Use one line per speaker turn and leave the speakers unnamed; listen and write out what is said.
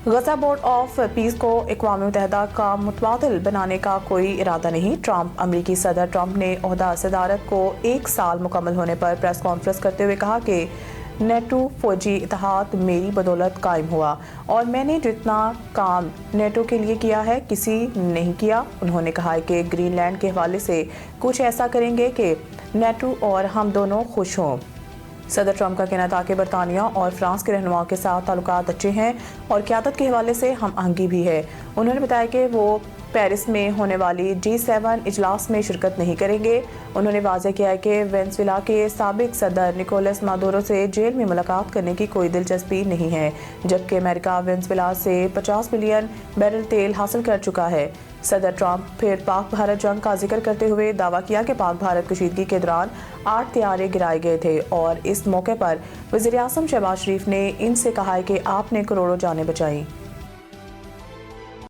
Gaza board of peace کو اقوام متحدہ کا متبادل بنانے کا کوئی ارادہ نہیں۔ ٹرمپ امریکی صدر ٹرمپ نے عہدہ صدارت کو 1 سال مکمل ہونے پر پریس کانفرنس کرتے ہوئے کہا کہ نیٹو فوجی اتحاد میری بدولت قائم ہوا اور میں نے جتنا کام نیٹو کے لیے کیا ہے کسی نہیں کیا۔ انہوں نے کہا کہ گرین لینڈ کے حوالے سے کچھ ایسا کریں گے کہ نیٹو اور ہم دونوں خوش ہوں۔ صدر ٹرمپ کا کہنا تھا کہ برطانیہ اور فرانس کے رہنماؤں کے ساتھ تعلقات اچھے ہیں اور قیادت کے حوالے سے ہم آہنگی بھی ہے۔ انہوں نے بتایا کہ وہ پیرس میں ہونے والی G7 اجلاس میں شرکت نہیں کریں گے۔ انہوں نے واضح کیا کہ وینزویلا کے سابق صدر نکولس مادورو سے جیل میں ملاقات کرنے کی کوئی دلچسپی نہیں ہے، جبکہ امریکہ وینزویلا سے 50 ملین بیرل تیل حاصل کر چکا ہے۔ صدر ٹرمپ پھر پاک بھارت جنگ کا ذکر کرتے ہوئے دعویٰ کیا کہ پاک بھارت کشیدگی کے دوران 8 طیارے گرائے گئے تھے اور اس موقع پر وزیر اعظم شہباز شریف نے ان سے کہا کہ آپ نے کروڑوں جانیں بچائیں۔